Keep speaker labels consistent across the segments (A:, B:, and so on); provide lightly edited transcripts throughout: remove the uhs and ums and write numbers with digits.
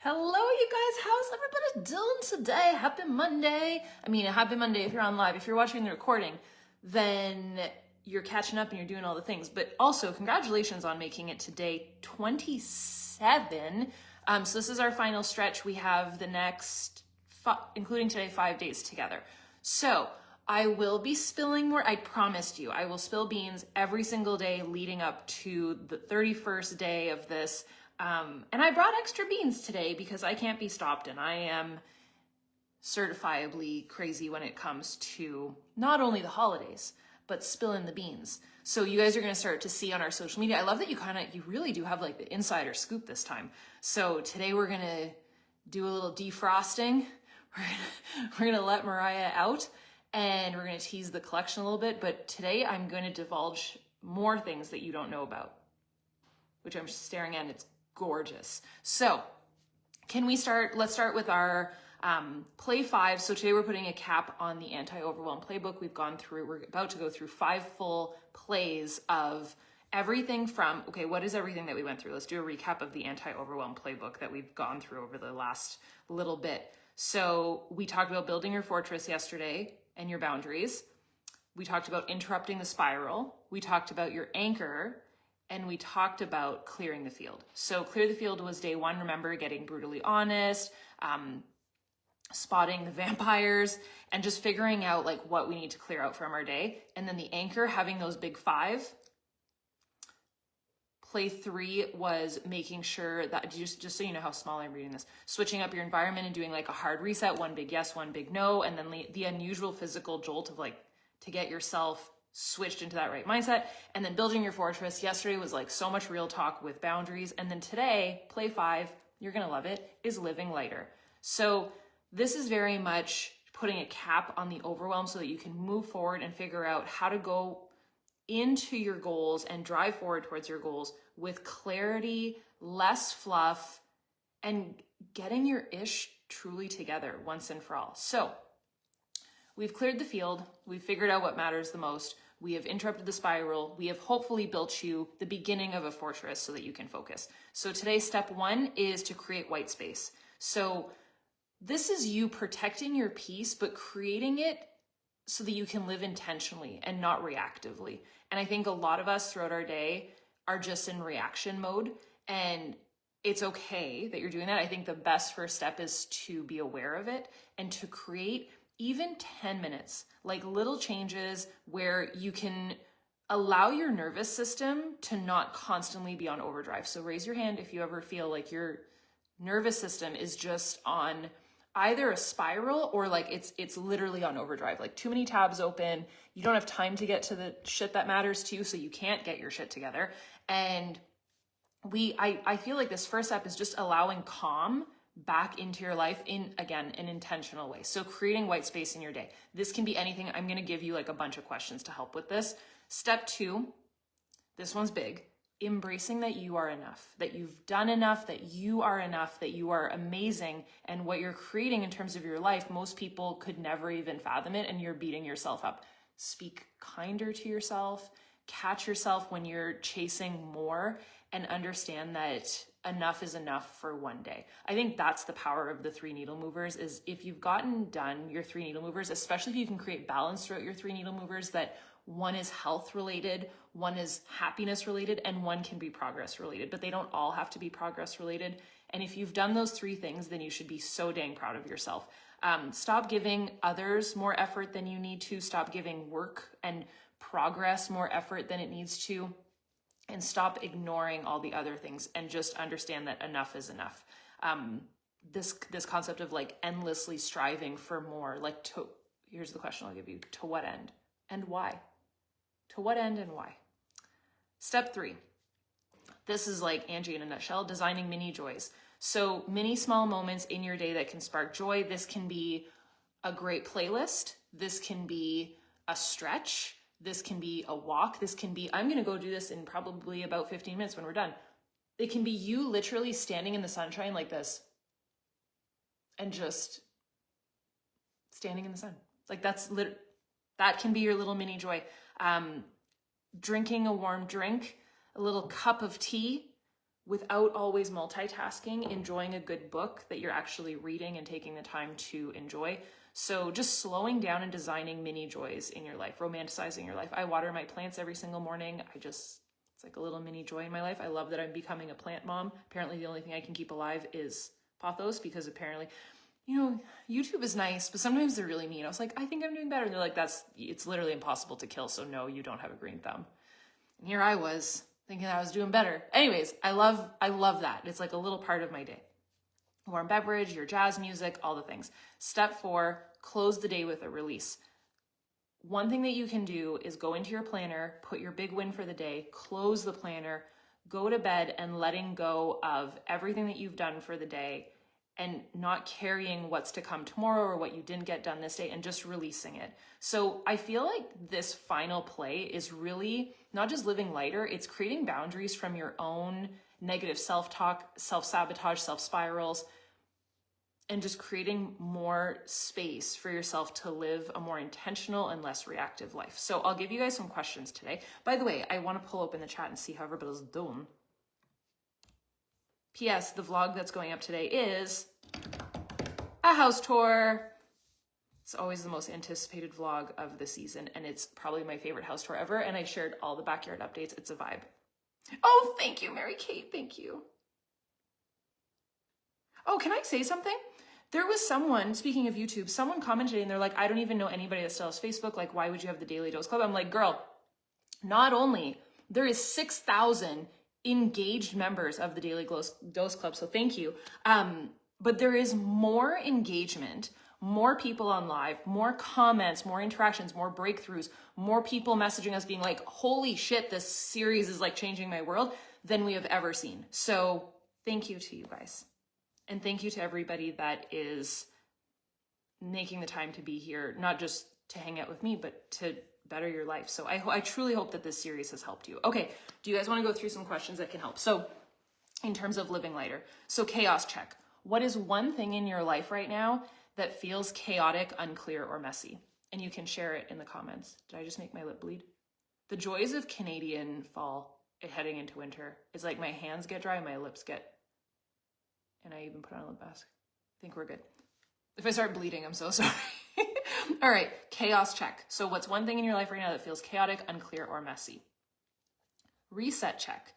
A: Hello, you guys. How's everybody doing today? Happy Monday. Happy Monday if you're on live. If you're watching the recording, then you're catching up and you're doing all the things. But also, congratulations on making it to day 27. So this is our final stretch. We have the next, including today, 5 days together. So I will be spilling more. I promised you, I will spill beans every single day leading up to the 31st day of this. And I brought extra beans today because I can't be stopped, and I am certifiably crazy when it comes to not only the holidays, but spilling the beans. So you guys are going to start to see on our social media. I love that you really do have like the insider scoop this time. So today we're going to do a little defrosting. We're going to let Mariah out and we're going to tease the collection a little bit. But today I'm going to divulge more things that you don't know about, which I'm just staring at, and it's gorgeous. So can we start? Let's start with our play 5. So today we're putting a cap on the Anti-overwhelm playbook. We're about to go through 5 full plays of everything from, okay, what is everything that we went through? Let's do a recap of the Anti-overwhelm playbook that we've gone through over the last little bit. So we talked about building your fortress yesterday and your boundaries. We talked about interrupting the spiral. We talked about your anchor. And we talked about clearing the field. So clear the field was day 1. Remember, getting brutally honest, spotting the vampires, and just figuring out like what we need to clear out from our day. And then the anchor, having those big 5. Play 3 was making sure that, just so you know how small I'm reading this, switching up your environment and doing like a hard reset, 1 big yes, 1 big no. And then the unusual physical jolt of like to get yourself switched into that right mindset. And then building your fortress. Yesterday was like so much real talk with boundaries. And then today, play 5, you're going to love it, is living lighter. So this is very much putting a cap on the overwhelm so that you can move forward and figure out how to go into your goals and drive forward towards your goals with clarity, less fluff, and getting your ish truly together once and for all. So we've cleared the field. We've figured out what matters the most. We have interrupted the spiral. We have hopefully built you the beginning of a fortress so that you can focus. So today, step 1 is to create white space. So this is you protecting your peace, but creating it so that you can live intentionally and not reactively. And I think a lot of us throughout our day are just in reaction mode, and it's okay that you're doing that. I think the best first step is to be aware of it and to create even 10 minutes, like little changes where you can allow your nervous system to not constantly be on overdrive. So raise your hand if you ever feel like your nervous system is just on either a spiral or like it's literally on overdrive, like too many tabs open. You don't have time to get to the shit that matters to you, so you can't get your shit together. And I feel like this first step is just allowing calm back into your life in, again, an intentional way. So creating white space in your day. This can be anything. I'm going to give you like a bunch of questions to help with this. Step 2, this one's big. Embracing that you are enough, that you've done enough, that you are enough, that you are amazing. And what you're creating in terms of your life, most people could never even fathom it, and you're beating yourself up. Speak kinder to yourself. Catch yourself when you're chasing more, and understand that enough is enough for one day. I think that's the power of the 3 needle movers, is if you've gotten done your 3 needle movers, especially if you can create balance throughout your 3 needle movers, that one is health related, one is happiness related, and one can be progress related, but they don't all have to be progress related. And if you've done those 3 things, then you should be so dang proud of yourself. Stop giving others more effort than you need to. Stop giving work and progress more effort than it needs to. And stop ignoring all the other things and just understand that enough is enough. This concept of like endlessly striving for more, like here's the question I'll give you: to what end and why? To what end and why? Step 3. This is like Angie in a nutshell, designing mini joys. So many small moments in your day that can spark joy. This can be a great playlist. This can be a stretch. This can be a walk. This can be, I'm going to go do this in probably about 15 minutes when we're done. It can be you literally standing in the sunshine like this and just standing in the sun. Like that can be your little mini joy. Drinking a warm drink, a little cup of tea, without always multitasking, enjoying a good book that you're actually reading and taking the time to enjoy. So just slowing down and designing mini joys in your life, romanticizing your life. I water my plants every single morning. It's like a little mini joy in my life. I love that I'm becoming a plant mom. Apparently the only thing I can keep alive is pothos, because apparently, YouTube is nice, but sometimes they're really mean. I was like, I think I'm doing better. And they're like, it's literally impossible to kill. So no, you don't have a green thumb. And here I was thinking I was doing better. Anyways, I love that. It's like a little part of my day. Warm beverage, your jazz music, all the things. Step 4, close the day with a release. One thing that you can do is go into your planner, put your big win for the day, close the planner, go to bed and letting go of everything that you've done for the day and not carrying what's to come tomorrow or what you didn't get done this day, and just releasing it. So I feel like this final play is really not just living lighter, it's creating boundaries from your own negative self-talk, self-sabotage, self-spirals, and just creating more space for yourself to live a more intentional and less reactive life. So I'll give you guys some questions today. By the way, I want to pull open the chat and see how everybody's doing. P.S. The vlog that's going up today is a house tour. It's always the most anticipated vlog of the season, and it's probably my favorite house tour ever, and I shared all the backyard updates. It's a vibe. Oh, thank you, Mary Kate. Thank you. Oh, can I say something? There was someone, speaking of YouTube, someone commented and they're like, I don't even know anybody that still has Facebook. Like, why would you have the Daily Dose Club? I'm like, girl, not only there is 6,000 engaged members of the Daily Dose Club, so thank you. But there is more engagement, more people on live, more comments, more interactions, more breakthroughs, more people messaging us being like, holy shit, this series is like changing my world, than we have ever seen. So thank you to you guys. And thank you to everybody that is making the time to be here, not just to hang out with me, but to better your life. So I truly hope that this series has helped you. Okay, do you guys want to go through some questions that can help? So in terms of living lighter, so chaos check. What is one thing in your life right now that feels chaotic, unclear, or messy? And you can share it in the comments. Did I just make my lip bleed? The joys of Canadian fall heading into winter is like my hands get dry, my lips get, and I even put on a lip mask. I think we're good. If I start bleeding, I'm so sorry. All right, chaos check. So what's one thing in your life right now that feels chaotic, unclear, or messy? Reset check.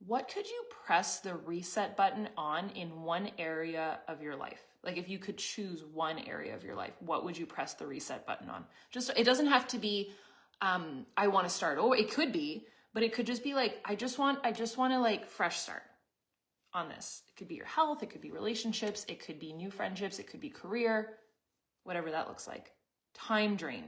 A: What could you press the reset button on in one area of your life? Like if you could choose one area of your life, what would you press the reset button on? Just, it doesn't have to be, I want to start over. It could be, but it could just be like, I just want to like fresh start on this. It could be your health. It could be relationships. It could be new friendships. It could be career, whatever that looks like. Time drain.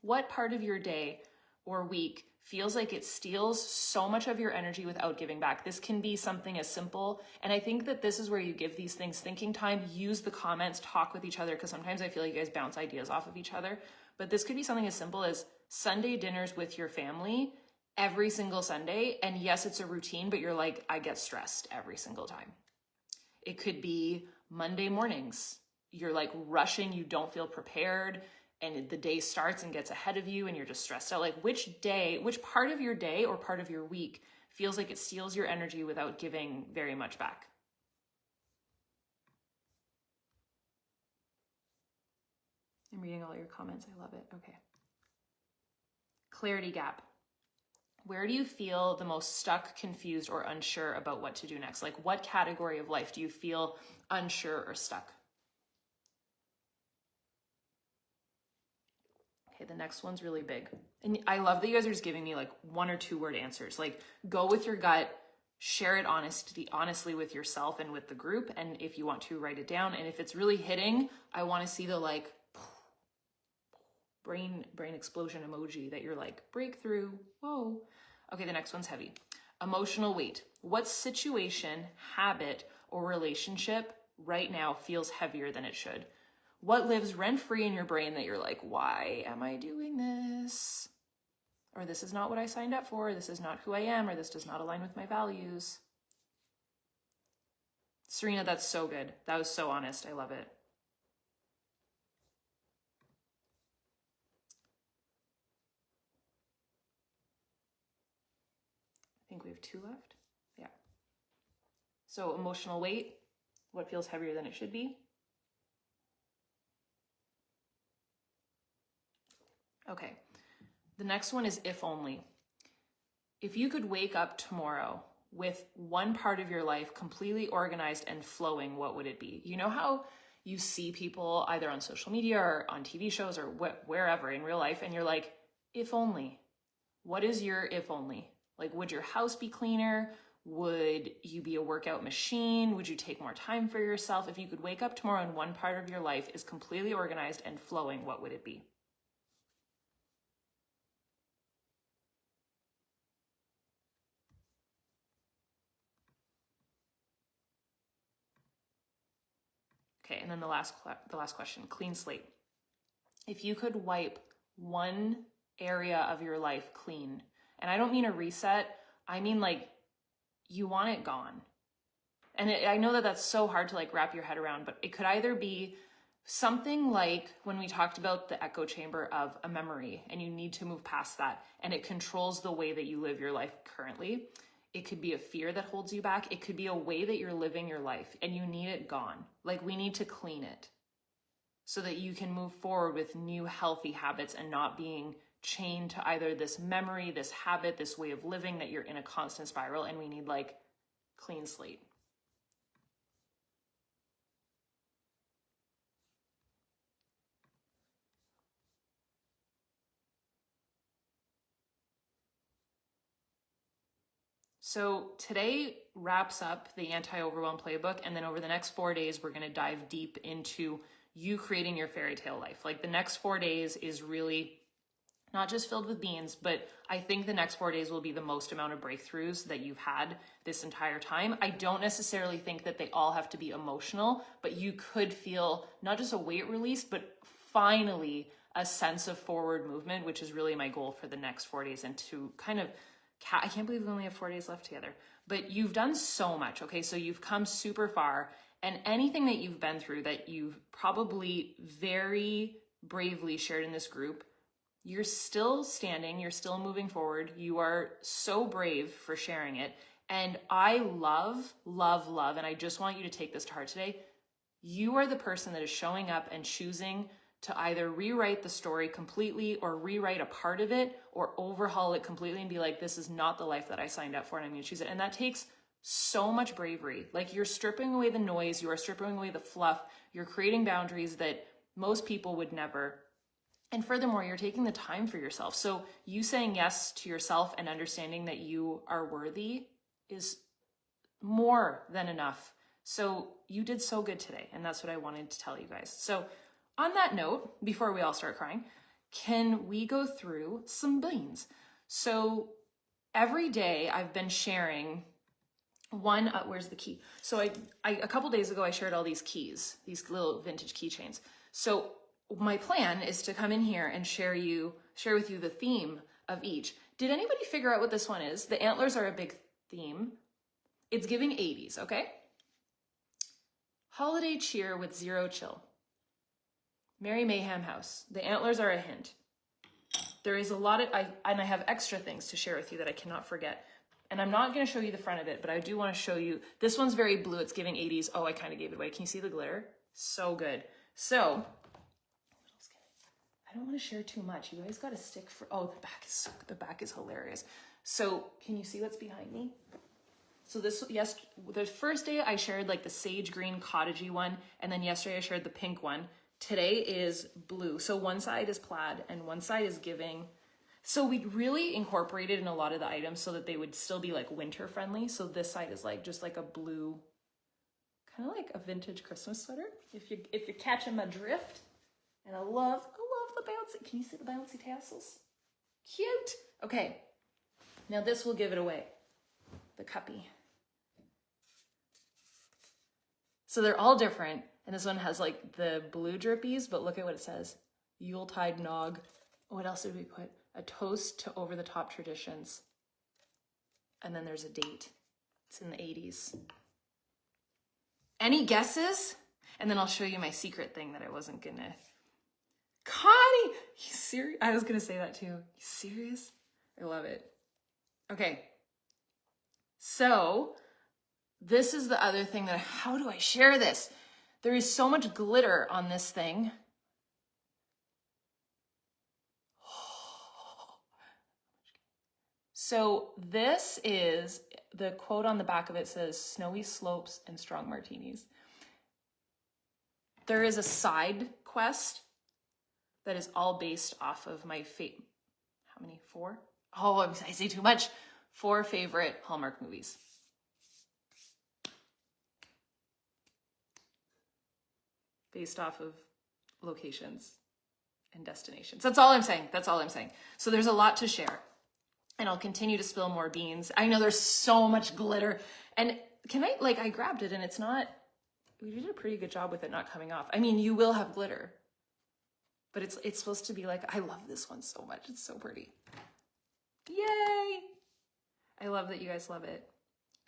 A: What part of your day or week feels like it steals so much of your energy without giving back? This can be something as simple, and I think that this is where you give these things thinking time, use the comments, talk with each other, because sometimes I feel like you guys bounce ideas off of each other. But this could be something as simple as Sunday dinners with your family every single Sunday. And yes, it's a routine, but you're like, I get stressed every single time. It could be Monday mornings. You're like rushing, you don't feel prepared, and the day starts and gets ahead of you and you're just stressed out. Like which part of your day or part of your week feels like it steals your energy without giving very much back? I'm reading all your comments. I love it. Okay. Clarity gap. Where do you feel the most stuck, confused, or unsure about what to do next? Like what category of life do you feel unsure or stuck? Okay, the next one's really big. And I love that you guys are just giving me like 1 or 2 word answers. Like go with your gut, share it honestly with yourself and with the group. And if you want to, write it down. And if it's really hitting, I want to see the like brain explosion emoji that you're like, breakthrough, whoa. Okay, the next one's heavy. Emotional weight. What situation, habit, or relationship right now feels heavier than it should? What lives rent-free in your brain that you're like, why am I doing this? Or this is not what I signed up for, this is not who I am, or this does not align with my values. Serena, that's so good. That was so honest. I love it. I think we have 2 left. So emotional weight, what feels heavier than it should be? Okay, the next one is if only. If you could wake up tomorrow with one part of your life completely organized and flowing, what would it be? You know how you see people either on social media or on TV shows or wherever in real life, and you're like, if only. What is your if only? Like, would your house be cleaner? Would you be a workout machine? Would you take more time for yourself? If you could wake up tomorrow and one part of your life is completely organized and flowing, what would it be? Okay, and then the last question, clean slate. If you could wipe one area of your life clean, and I don't mean a reset, I mean like you want it gone. And I know that that's so hard to like wrap your head around, but it could either be something like when we talked about the echo chamber of a memory and you need to move past that and it controls the way that you live your life currently. It could be a fear that holds you back. It could be a way that you're living your life and you need it gone. Like we need to clean it so that you can move forward with new healthy habits and not being chained to either this memory, this habit, this way of living that you're in a constant spiral, and we need like clean slate. So today wraps up the Anti-Overwhelm playbook, and then over the next 4 days, we're going to dive deep into you creating your fairy tale life. Like the next 4 days is really not just filled with beans, but I think the next 4 days will be the most amount of breakthroughs that you've had this entire time. I don't necessarily think that they all have to be emotional, but you could feel not just a weight release, but finally a sense of forward movement, which is really my goal for the next 4 days, and to kind of, I can't believe we only have 4 days left together, but you've done so much. Okay. So you've come super far, and anything that you've been through that you've probably very bravely shared in this group, you're still standing, you're still moving forward. You are so brave for sharing it. And I love, and I just want you to take this to heart today. You are the person that is showing up and choosing to either rewrite the story completely or rewrite a part of it or overhaul it completely and be like, this is not the life that I signed up for and I'm going to choose it. And that takes so much bravery. Like you're stripping away the noise, you are stripping away the fluff, you're creating boundaries that most people would never. And furthermore, you're taking the time for yourself. So you saying yes to yourself and understanding that you are worthy is more than enough. So you did so good today. And that's what I wanted to tell you guys. So on that note, before we all start crying, can we go through some beans? So every day I've been sharing one, where's the key? So I a couple days ago, I shared all these keys, these little vintage keychains. So my plan is to come in here and share with you the theme of each. Did anybody figure out what this one is? The antlers are a big theme. It's giving 80s, okay? Holiday cheer with zero chill. Merry Mayhem House. The antlers are a hint. There is a lot of, I have extra things to share with you that I cannot forget. And I'm not going to show you the front of it, but I do want to show you, this one's very blue. It's giving 80s. Oh, I kind of gave it away. Can you see the glitter? So good. So, I don't want to share too much. You guys got to stick for, oh, the back is hilarious. So can you see what's behind me? So the first day I shared like the sage green cottagey one. And then yesterday I shared the pink one. Today is blue. So one side is plaid and one side is giving. So we really incorporated in a lot of the items so that they would still be like winter friendly. So this side is like just like a blue, kind of like a vintage Christmas sweater. If you're catching my drift. And I love the bouncy. Can you see the bouncy tassels? Cute. Okay. Now this will give it away. The cuppy. So they're all different. And this one has like the blue drippies, but look at what it says. Yuletide nog. What else did we put? A toast to over the top traditions. And then there's a date. It's in the 80s. Any guesses? And then I'll show you my secret thing that I wasn't gonna. Connie, you serious? I was gonna say that too. You serious? I love it. Okay. So This is the other thing that, how do I share this? There is so much glitter on this thing. So this is, the quote on the back of it says, snowy slopes and strong martinis. There is a side quest that is all based off of my how many? 4? Oh, I say too much. 4 favorite Hallmark movies. Based off of locations and destinations. That's all I'm saying. That's all I'm saying. So there's a lot to share. And I'll continue to spill more beans. I know there's so much glitter. And I grabbed it and it's not, we did a pretty good job with it not coming off. I mean, you will have glitter. But it's supposed to be like, I love this one so much. It's so pretty. Yay! I love that you guys love it.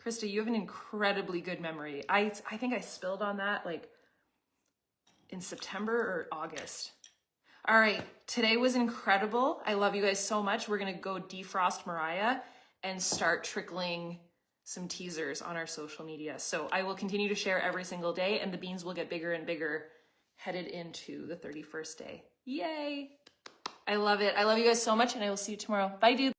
A: Krista, you have an incredibly good memory. I think I spilled on that like in September or August. All right, today was incredible. I love you guys so much. We're gonna go defrost Mariah and start trickling some teasers on our social media. So I will continue to share every single day and the beans will get bigger and bigger headed into the 31st day. Yay! I love it. I love you guys so much and I will see you tomorrow. Bye, dudes.